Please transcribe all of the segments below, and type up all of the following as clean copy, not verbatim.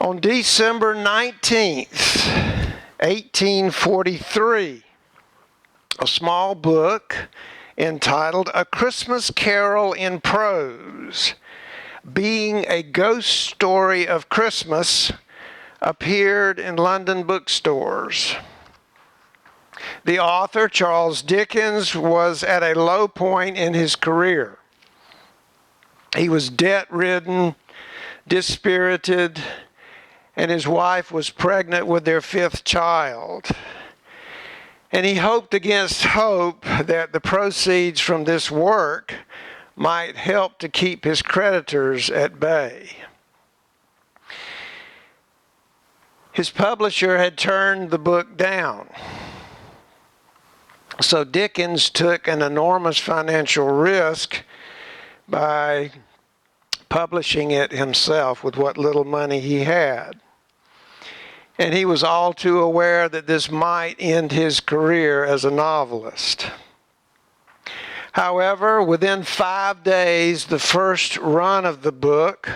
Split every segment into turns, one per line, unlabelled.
On December 19th, 1843, a small book entitled A Christmas Carol in Prose, being a ghost story of Christmas, appeared in London bookstores. The author, Charles Dickens, was at a low point in his career. He was debt-ridden, dispirited, and his wife was pregnant with their 5th child. And he hoped against hope that the proceeds from this work might help to keep his creditors at bay. His publisher had turned the book down. So Dickens took an enormous financial risk by publishing it himself with what little money he had. And he was all too aware that this might end his career as a novelist. However, within 5 days, the first run of the book,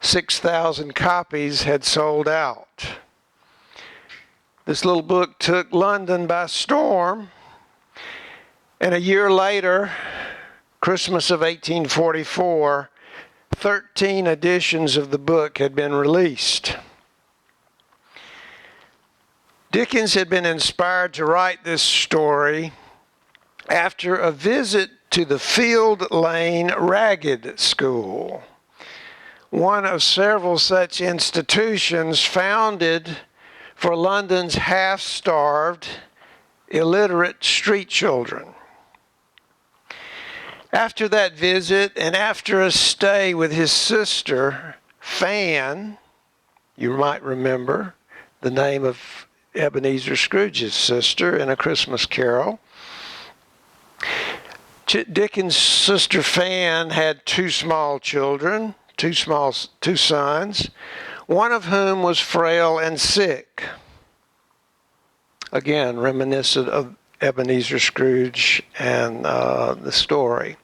6,000 copies, had sold out. This little book took London by storm, and a year later, Christmas of 1844, 13 editions of the book had been released. Dickens had been inspired to write this story after a visit to the Field Lane Ragged School, one of several such institutions founded for London's half-starved, illiterate street children. After that visit, and after a stay with his sister, Fan, you might remember the name of Ebenezer Scrooge's sister in A Christmas Carol, Dickens' sister Fan had 2 small children, 2 sons, one of whom was frail and sick. Again, reminiscent of Ebenezer Scrooge and the story.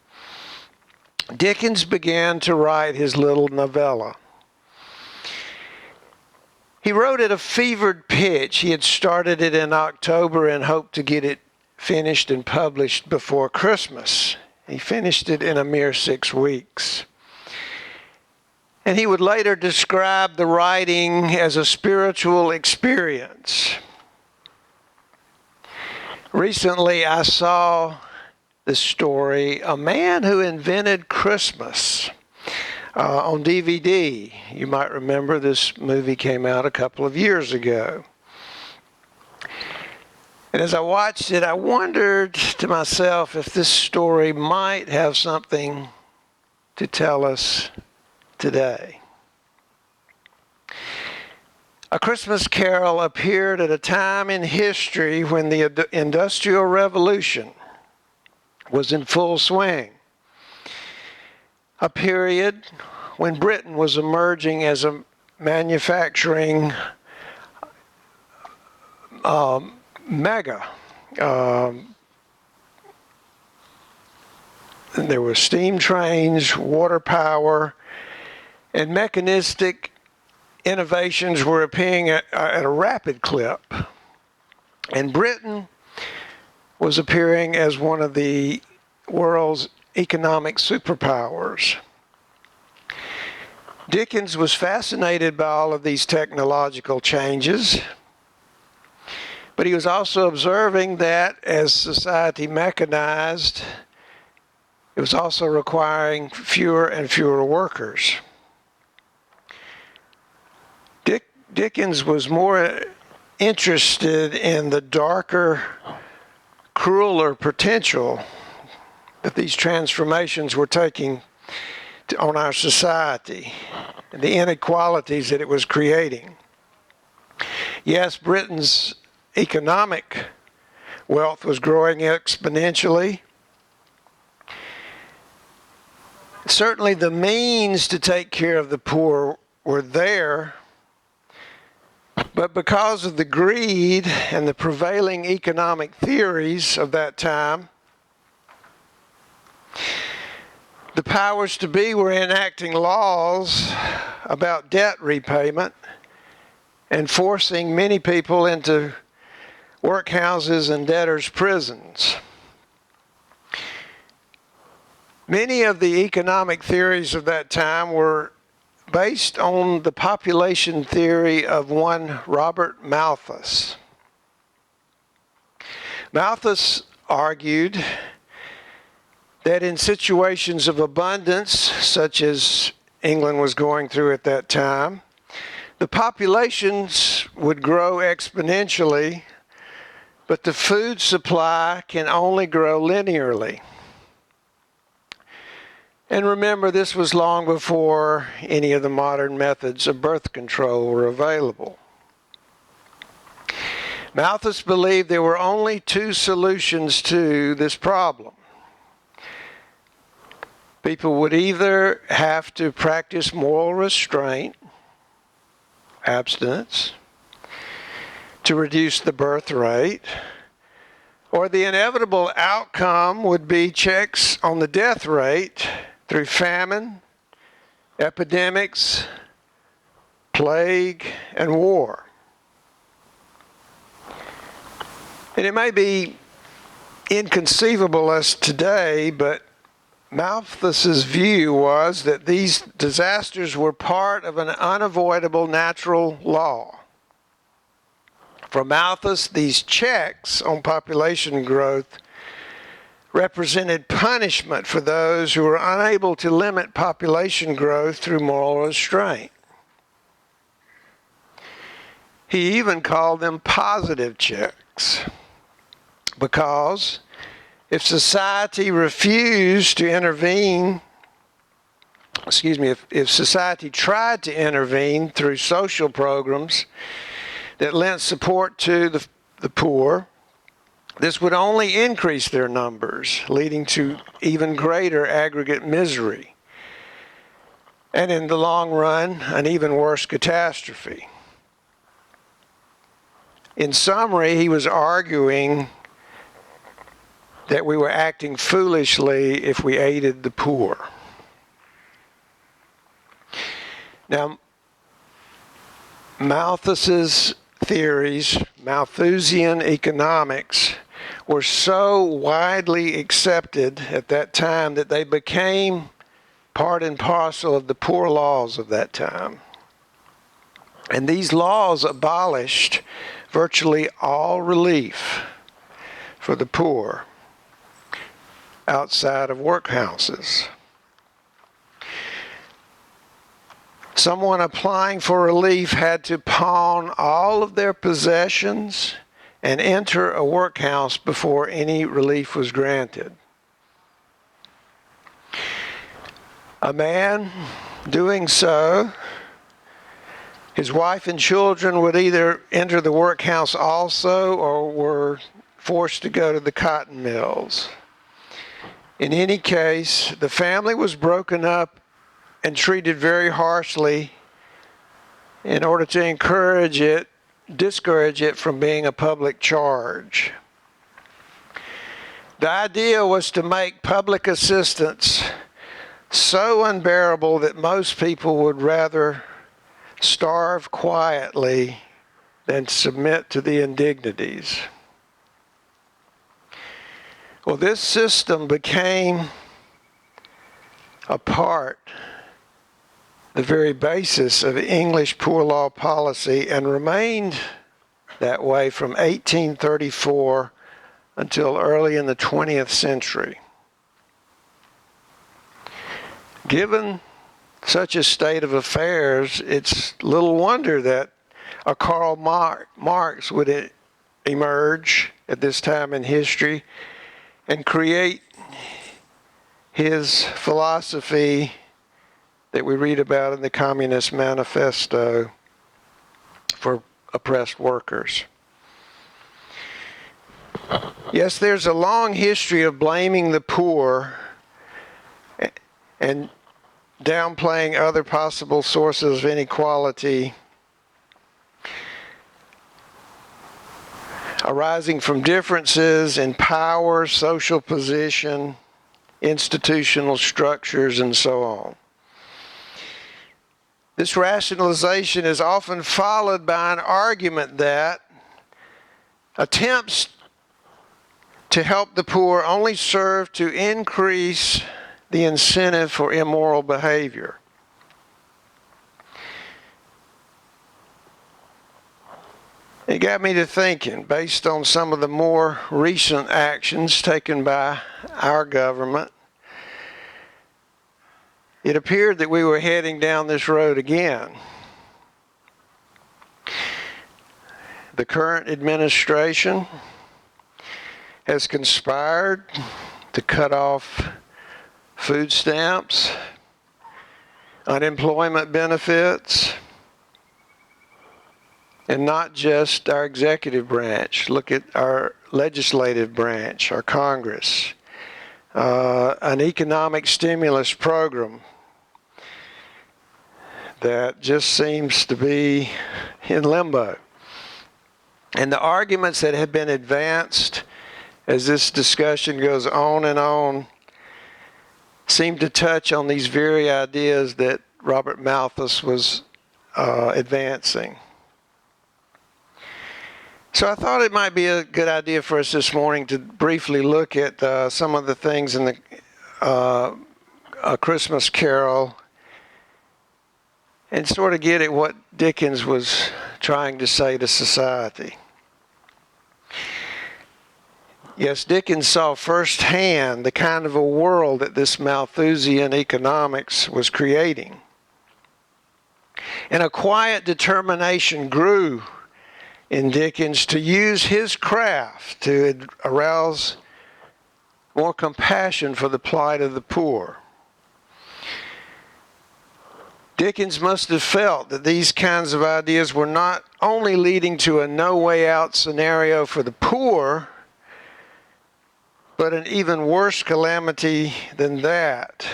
Dickens began to write his little novella. He wrote at a fevered pitch. He had started it in October and hoped to get it finished and published before Christmas. He finished it in a mere 6 weeks. And he would later describe the writing as a spiritual experience. Recently, I saw this story, A Man Who Invented Christmas, on DVD. You might remember this movie came out a couple of years ago. And as I watched it, I wondered to myself if this story might have something to tell us today. A Christmas Carol appeared at a time in history when the Industrial Revolution was in full swing. A period when Britain was emerging as a manufacturing mega. There were steam trains, water power, and mechanistic innovations were appearing at a rapid clip. And Britain was appearing as one of the world's economic superpowers. Dickens was fascinated by all of these technological changes, but he was also observing that as society mechanized, it was also requiring fewer and fewer workers. Dickens was more interested in the darker, crueler potential that these transformations were taking on our society and the inequalities that it was creating. Yes, Britain's economic wealth was growing exponentially. Certainly the means to take care of the poor were there, but because of the greed and the prevailing economic theories of that time, The powers to be were enacting laws about debt repayment and forcing many people into workhouses and debtors' prisons. Many of the economic theories of that time were based on the population theory of one Robert Malthus. Malthus argued that in situations of abundance, such as England was going through at that time, the populations would grow exponentially, but the food supply can only grow linearly. And remember, this was long before any of the modern methods of birth control were available. Malthus believed there were only two solutions to this problem. People would either have to practice moral restraint, abstinence, to reduce the birth rate, or the inevitable outcome would be checks on the death rate through famine, epidemics, plague, and war. And it may be inconceivable as today, but Malthus's view was that these disasters were part of an unavoidable natural law. For Malthus, these checks on population growth represented punishment for those who were unable to limit population growth through moral restraint. He even called them positive checks, because if society refused to intervene, if society tried to intervene through social programs that lent support to the poor, this would only increase their numbers, leading to even greater aggregate misery, and in the long run, an even worse catastrophe. In summary, he was arguing that we were acting foolishly if we aided the poor. Now, Malthus's theories, Malthusian economics, were so widely accepted at that time that they became part and parcel of the poor laws of that time. And these laws abolished virtually all relief for the poor outside of workhouses. Someone applying for relief had to pawn all of their possessions and enter a workhouse before any relief was granted. A man doing so, his wife and children would either enter the workhouse also or were forced to go to the cotton mills. In any case, the family was broken up and treated very harshly in order to discourage it from being a public charge. The idea was to make public assistance so unbearable that most people would rather starve quietly than submit to the indignities. Well, this system became the very basis of English poor law policy, and remained that way from 1834 until early in the 20th century. Given such a state of affairs, it's little wonder that a Karl Marx would emerge at this time in history and create his philosophy that we read about in the Communist Manifesto for oppressed workers. Yes, there's a long history of blaming the poor and downplaying other possible sources of inequality arising from differences in power, social position, institutional structures, and so on. This rationalization is often followed by an argument that attempts to help the poor only serve to increase the incentive for immoral behavior. It got me to thinking, based on some of the more recent actions taken by our government, it appeared that we were heading down this road again. The current administration has conspired to cut off food stamps, unemployment benefits, and not just our executive branch. Look at our legislative branch, our Congress. An economic stimulus program that just seems to be in limbo. And the arguments that have been advanced as this discussion goes on and on seem to touch on these very ideas that Robert Malthus was advancing. So I thought it might be a good idea for us this morning to briefly look at some of the things in the A Christmas Carol and sort of get at what Dickens was trying to say to society. Yes, Dickens saw firsthand the kind of a world that this Malthusian economics was creating. And a quiet determination grew in Dickens to use his craft to arouse more compassion for the plight of the poor. Dickens must have felt that these kinds of ideas were not only leading to a no-way-out scenario for the poor, but an even worse calamity than that.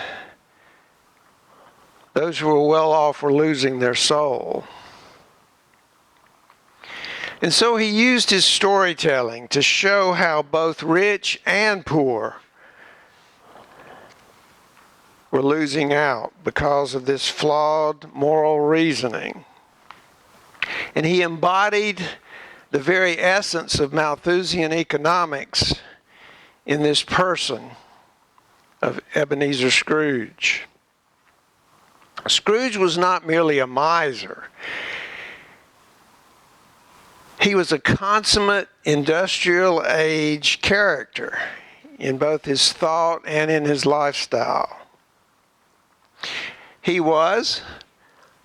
Those who were well off were losing their soul. And so he used his storytelling to show how both rich and poor were losing out because of this flawed moral reasoning. And he embodied the very essence of Malthusian economics in this person of Ebenezer Scrooge. Scrooge was not merely a miser. He was a consummate industrial age character in both his thought and in his lifestyle. He was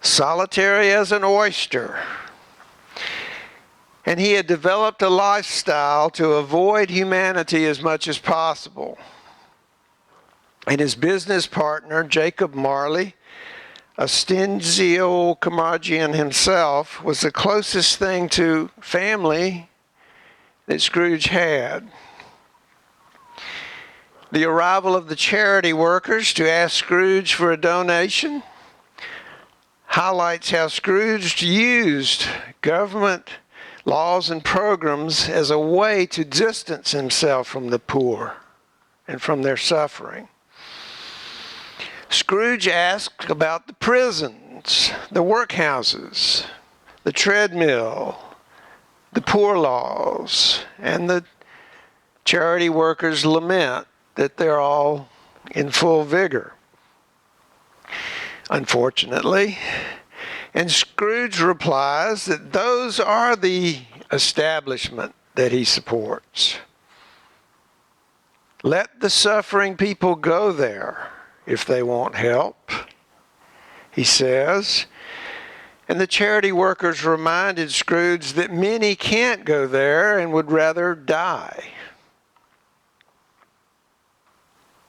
solitary as an oyster, and he had developed a lifestyle to avoid humanity as much as possible. And his business partner, Jacob Marley, a stingy old curmudgeon himself, was the closest thing to family that Scrooge had. The arrival of the charity workers to ask Scrooge for a donation highlights how Scrooge used government laws and programs as a way to distance himself from the poor and from their suffering. Scrooge asked about the prisons, the workhouses, the treadmill, the poor laws, and the charity workers lament that they're all in full vigor, unfortunately. And Scrooge replies that those are the establishment that he supports. Let the suffering people go there if they want help, he says. And the charity workers reminded Scrooge that many can't go there and would rather die.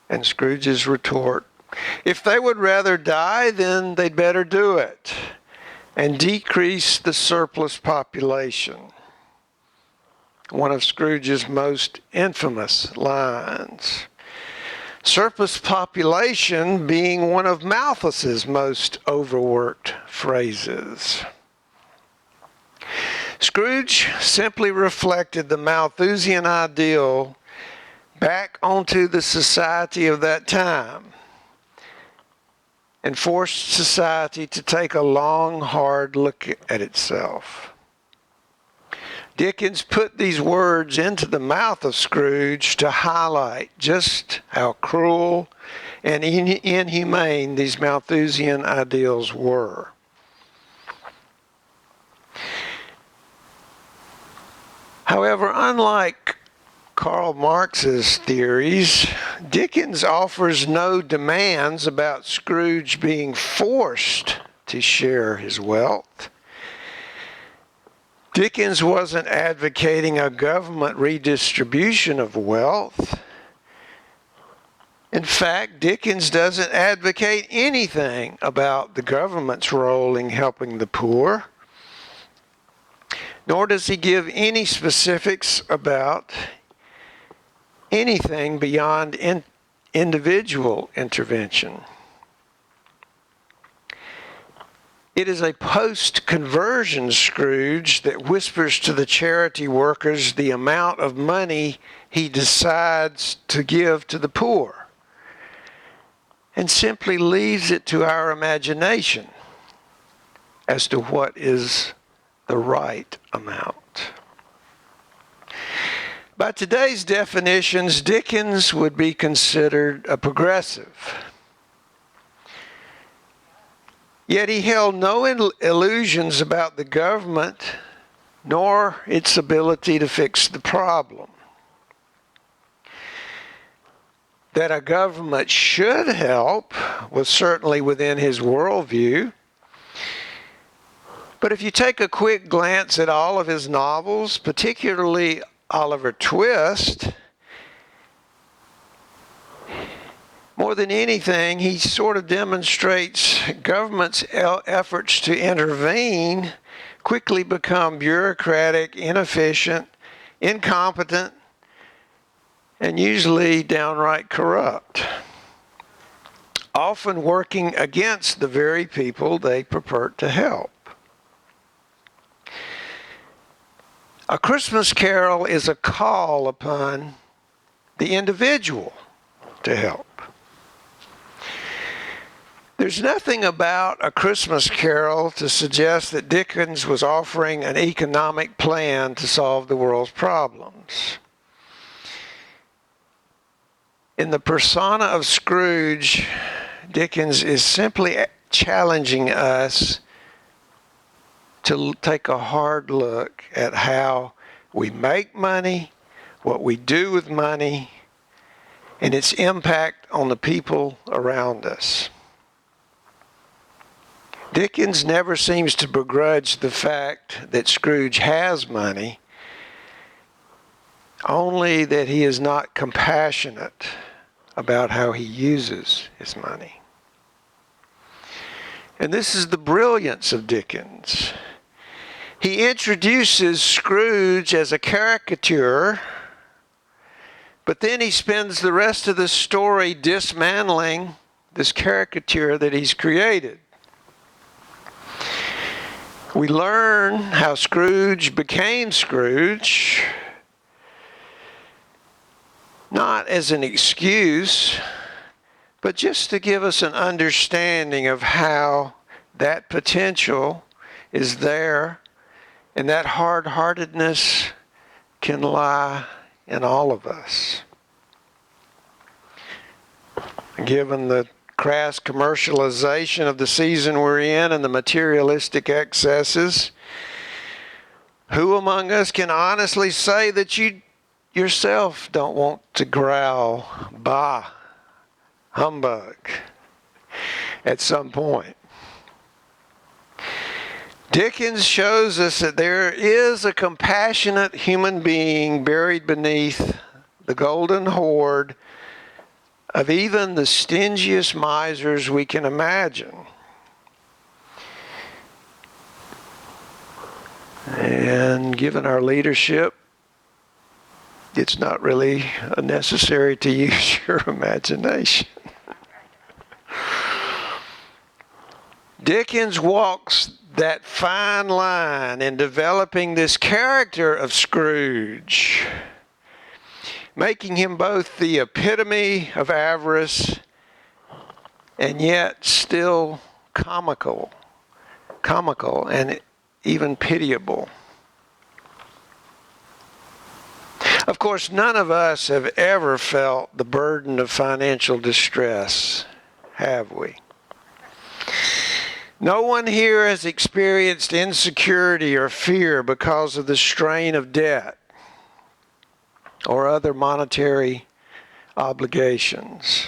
And Scrooge's retort, if they would rather die, then they'd better do it and decrease the surplus population. One of Scrooge's most infamous lines. Surplus population being one of Malthus's most overworked phrases. Scrooge simply reflected the Malthusian ideal back onto the society of that time and forced society to take a long, hard look at itself. Dickens put these words into the mouth of Scrooge to highlight just how cruel and inhumane these Malthusian ideals were. However, unlike Karl Marx's theories, Dickens offers no demands about Scrooge being forced to share his wealth. Dickens wasn't advocating a government redistribution of wealth. In fact, Dickens doesn't advocate anything about the government's role in helping the poor, nor does he give any specifics about anything beyond individual intervention. It is a post-conversion Scrooge that whispers to the charity workers the amount of money he decides to give to the poor, and simply leaves it to our imagination as to what is the right amount. By today's definitions, Dickens would be considered a progressive. Yet he held no illusions about the government nor its ability to fix the problem. That a government should help was certainly within his worldview. But if you take a quick glance at all of his novels, particularly Oliver Twist, more than anything, he sort of demonstrates government's efforts to intervene quickly become bureaucratic, inefficient, incompetent, and usually downright corrupt, often working against the very people they purport to help. A Christmas Carol is a call upon the individual to help. There's nothing about A Christmas Carol to suggest that Dickens was offering an economic plan to solve the world's problems. In the persona of Scrooge, Dickens is simply challenging us to take a hard look at how we make money, what we do with money, and its impact on the people around us. Dickens never seems to begrudge the fact that Scrooge has money, only that he is not compassionate about how he uses his money. And this is the brilliance of Dickens. He introduces Scrooge as a caricature, but then he spends the rest of the story dismantling this caricature that he's created. We learn how Scrooge became Scrooge, not as an excuse, but just to give us an understanding of how that potential is there, and that hard-heartedness can lie in all of us. Given the crass commercialization of the season we're in and the materialistic excesses, who among us can honestly say that you yourself don't want to growl, "Bah, humbug," at some point? Dickens shows us that there is a compassionate human being buried beneath the golden hoard of even the stingiest misers we can imagine. And given our leadership, it's not really necessary to use your imagination. Dickens walks that fine line in developing this character of Scrooge. making him both the epitome of avarice and yet still comical and even pitiable. Of course, none of us have ever felt the burden of financial distress, have we? No one here has experienced insecurity or fear because of the strain of debt or other monetary obligations.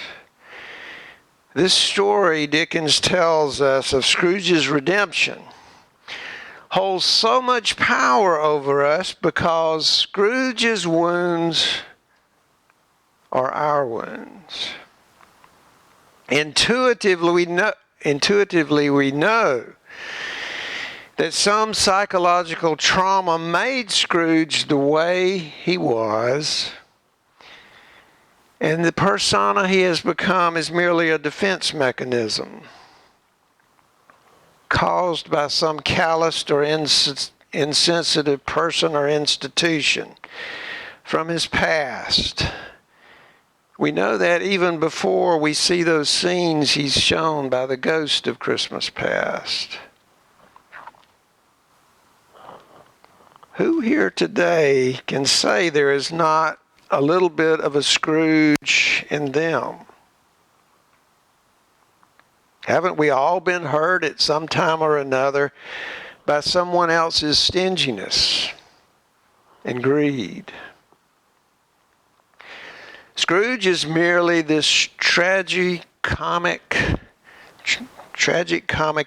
This story Dickens tells us of Scrooge's redemption holds so much power over us because Scrooge's wounds are our wounds. Intuitively, we know that some psychological trauma made Scrooge the way he was, and the persona he has become is merely a defense mechanism caused by some calloused or insensitive person or institution from his past. We know that even before we see those scenes he's shown by the ghost of Christmas past. Who here today can say there is not a little bit of a Scrooge in them? Haven't we all been hurt at some time or another by someone else's stinginess and greed? Scrooge is merely this tragic comic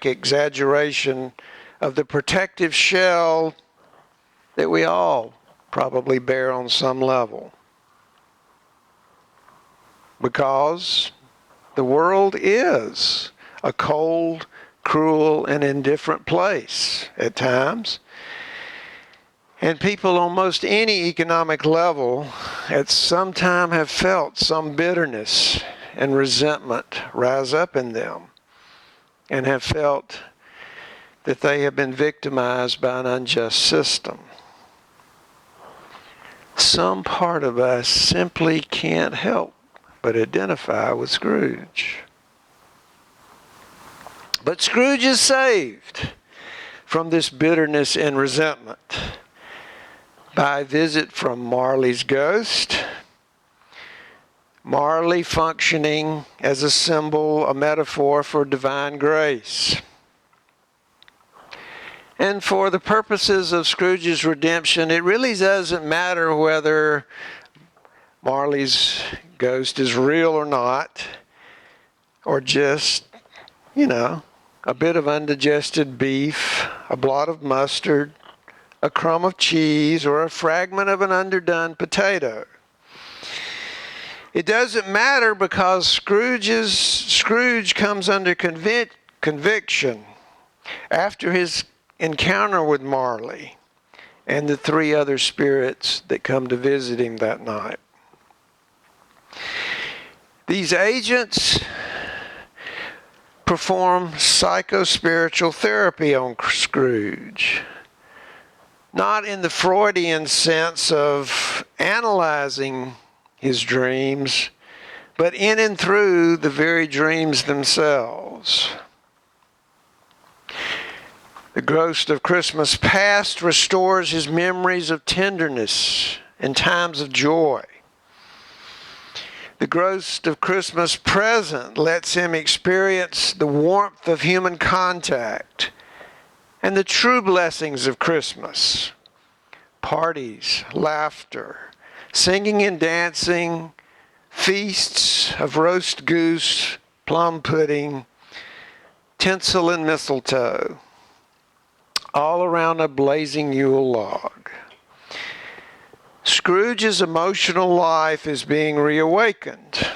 exaggeration of the protective shell that we all probably bear on some level. Because the world is a cold, cruel, and indifferent place at times. And people on most any economic level at some time have felt some bitterness and resentment rise up in them and have felt that they have been victimized by an unjust system. Some part of us simply can't help but identify with Scrooge. But Scrooge is saved from this bitterness and resentment by a visit from Marley's ghost. Marley functioning as a symbol, a metaphor for divine grace. And for the purposes of Scrooge's redemption, it really doesn't matter whether Marley's ghost is real or not, or just, a bit of undigested beef, a blot of mustard, a crumb of cheese, or a fragment of an underdone potato. It doesn't matter because Scrooge comes under conviction after his encounter with Marley and the three other spirits that come to visit him that night. These agents perform psychospiritual therapy on Scrooge. Not in the Freudian sense of analyzing his dreams, but in and through the very dreams themselves. The ghost of Christmas past restores his memories of tenderness and times of joy. The ghost of Christmas present lets him experience the warmth of human contact and the true blessings of Christmas. Parties, laughter, singing and dancing, feasts of roast goose, plum pudding, tinsel and mistletoe, all around a blazing Yule log. Scrooge's emotional life is being reawakened.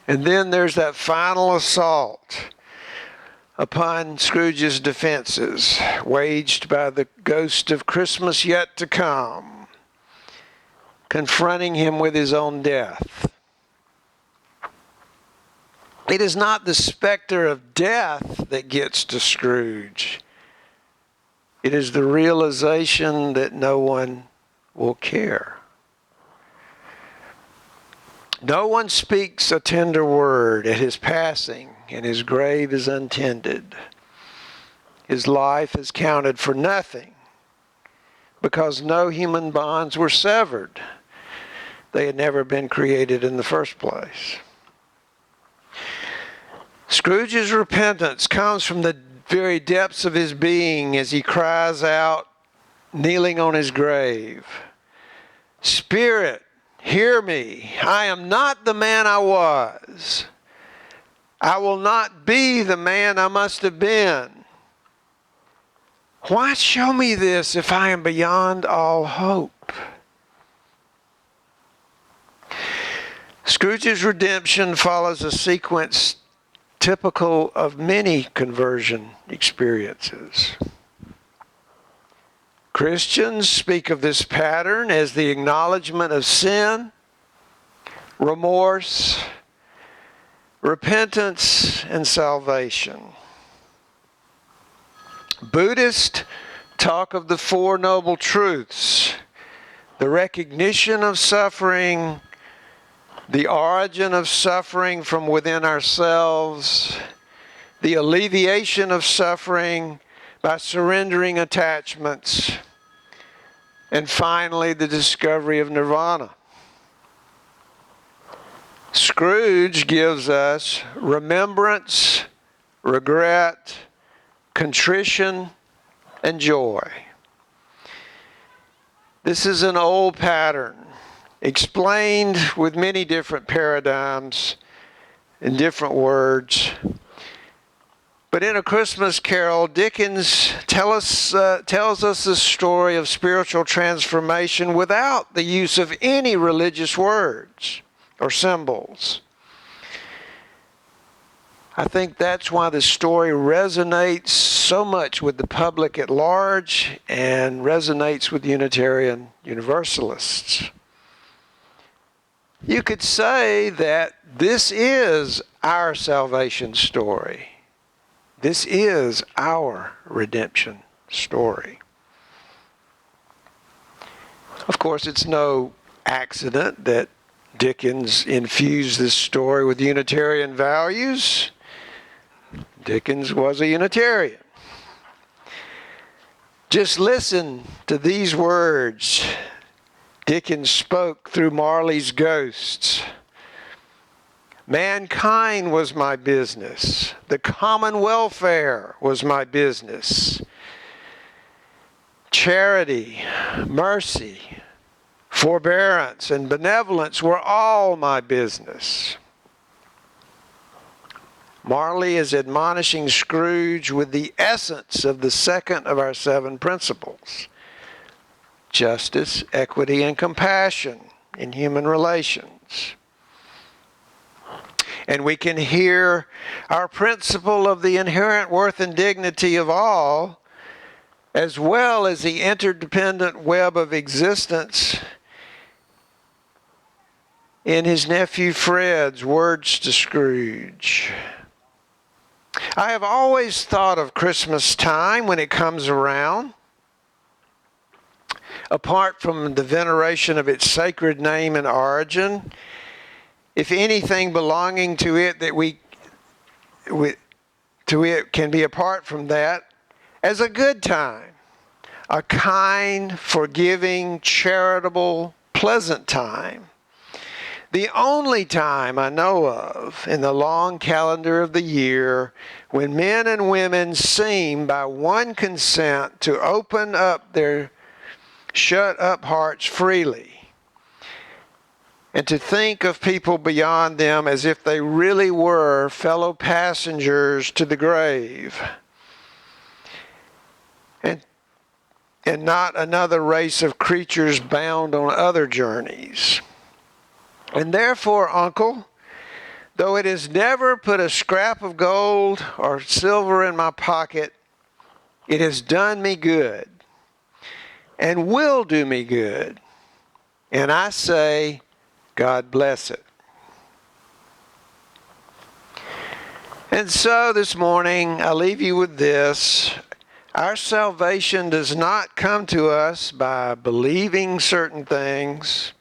And then there's that final assault upon Scrooge's defenses, waged by the ghost of Christmas yet to come, confronting him with his own death. It is not the specter of death that gets to Scrooge. It is the realization that no one will care No one speaks a tender word at his passing, and his grave is untended. His life is counted for nothing, because no human bonds were severed. They had never been created in the first place. Scrooge's repentance comes from the very depths of his being as he cries out, kneeling on his grave, "Spirit, hear me. I am not the man I was. I will not be the man I must have been. Why show me this if I am beyond all hope?" Scrooge's redemption follows a sequence typical of many conversion experiences. Christians speak of this pattern as the acknowledgement of sin, remorse, repentance, and salvation. Buddhists talk of the Four Noble Truths: the recognition of suffering, the origin of suffering from within ourselves, the alleviation of suffering by surrendering attachments, and finally, the discovery of nirvana. Scrooge gives us remembrance, regret, contrition, and joy. This is an old pattern, explained with many different paradigms in different words. But in A Christmas Carol, Dickens tells us the story of spiritual transformation without the use of any religious words or symbols. I think that's why the story resonates so much with the public at large and resonates with Unitarian Universalists. You could say that this is our salvation story. This is our redemption story. Of course, it's no accident that Dickens infused this story with Unitarian values. Dickens was a Unitarian. Just listen to these words Dickens spoke through Marley's ghosts. "Mankind was my business. The common welfare was my business. Charity, mercy, forbearance, and benevolence were all my business." Marley is admonishing Scrooge with the essence of the second of our 7 principles: justice, equity, and compassion in human relations. And we can hear our principle of the inherent worth and dignity of all, as well as the interdependent web of existence, in his nephew Fred's words to Scrooge. I have always thought of Christmas time when it comes around, apart from the veneration of its sacred name and origin, if anything belonging to it can be apart from that, as a good time, a kind, forgiving, charitable, pleasant time. The only time I know of in the long calendar of the year when men and women seem by one consent to open up their shut-up hearts freely, and to think of people beyond them as if they really were fellow passengers to the grave, and not another race of creatures bound on other journeys. And therefore, Uncle, though it has never put a scrap of gold or silver in my pocket, it has done me good and will do me good. And I say, God bless it. And so this morning, I leave you with this. Our salvation does not come to us by believing certain things.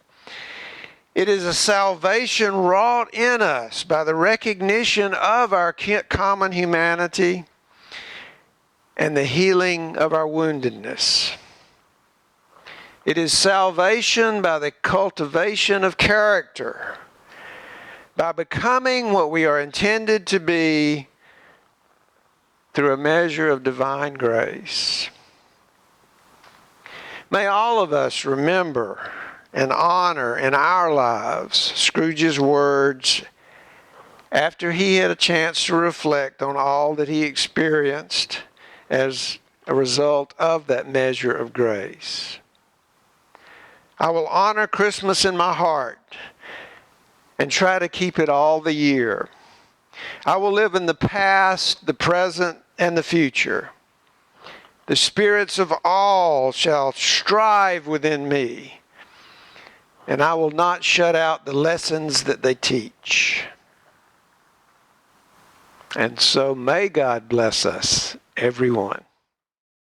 It is a salvation wrought in us by the recognition of our common humanity and the healing of our woundedness. It is salvation by the cultivation of character, by becoming what we are intended to be through a measure of divine grace. May all of us remember and honor in our lives Scrooge's words after he had a chance to reflect on all that he experienced as a result of that measure of grace. I will honor Christmas in my heart and try to keep it all the year. I will live in the past, the present, and the future. The spirits of all shall strive within me, and I will not shut out the lessons that they teach. And so may God bless us, everyone.